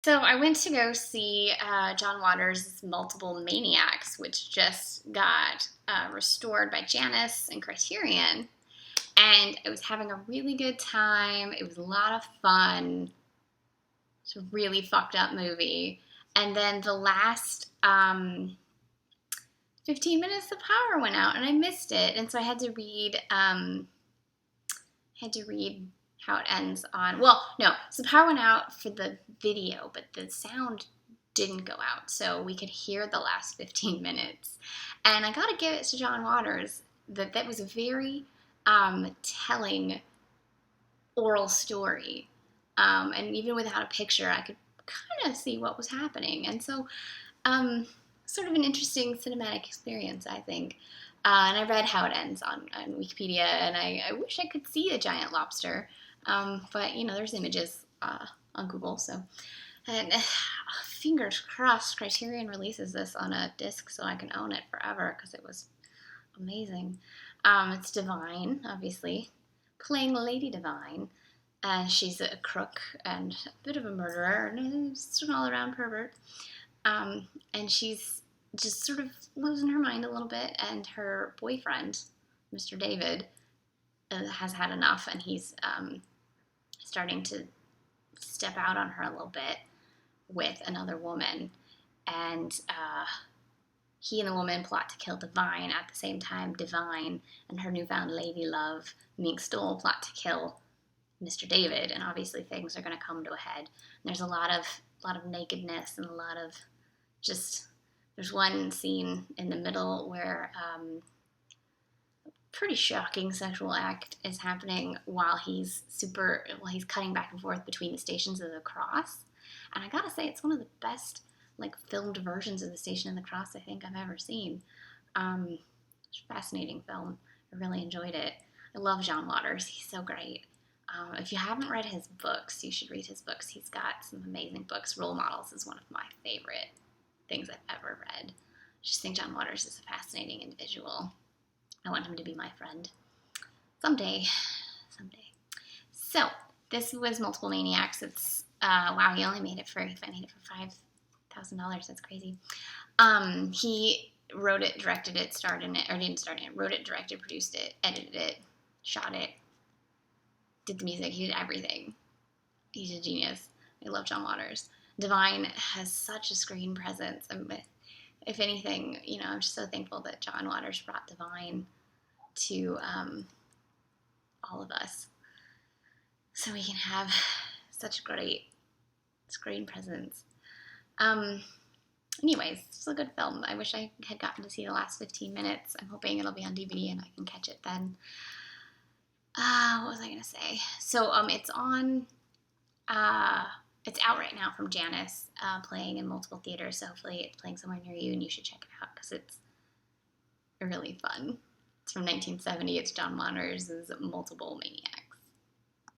So I went to go see John Waters' Multiple Maniacs, which just got restored by Janus and Criterion. And I was having a really good time. It was a lot of fun. It's a really fucked up movie. And then the last 15 minutes, the power went out, and I missed it. And so I had to read how it ends on. Well, no, so the power went out for the video, but the sound didn't go out, so we could hear the last 15 minutes. And I gotta give it to John Waters that was a very telling oral story. And even without a picture, I could kind of see what was happening. And so, sort of an interesting cinematic experience, I think. And I read how it ends on Wikipedia, and I wish I could see a giant lobster. But, there's images on Google, so. And fingers crossed Criterion releases this on a disc so I can own it forever, because it was amazing. It's Divine, obviously, playing Lady Divine. She's a crook and a bit of a murderer and just an all-around pervert. And she's just sort of losing her mind a little bit, and her boyfriend, Mr. David, has had enough, and he's starting to step out on her a little bit with another woman. And he and the woman plot to kill Divine. At the same time, Divine and her newfound lady love, Mink Stoll, plot to kill Mr. David, and obviously things are going to come to a head. And there's a lot of nakedness and a lot of just. There's one scene in the middle where a pretty shocking sexual act is happening while he's cutting back and forth between the Stations of the Cross, and I gotta say it's one of the best filmed versions of the Station of the Cross I think I've ever seen. It's a fascinating film. I really enjoyed it. I love John Waters. He's so great. If you haven't read his books, you should read his books. He's got some amazing books. Role Models is one of my favorite things I've ever read. I just think John Waters is a fascinating individual. I want him to be my friend. Someday. So, this was Multiple Maniacs. It's, wow, he only made it for $5,000. That's crazy. He wrote it, directed it, starred in it, or didn't star in it, wrote it, directed, produced it, edited it, shot it, did the music, he did everything. He's a genius. I love John Waters. Divine has such a screen presence. If anything, I'm just so thankful that John Waters brought Divine to all of us, so we can have such great screen presence. Anyways, it's a good film. I wish I had gotten to see the last 15 minutes. I'm hoping it'll be on DVD and I can catch it then. What was I gonna say? So it's on. It's out right now from Janus, playing in multiple theaters, so hopefully it's playing somewhere near you, and you should check it out, because it's really fun. It's from 1970. It's John Waters' Multiple Maniacs.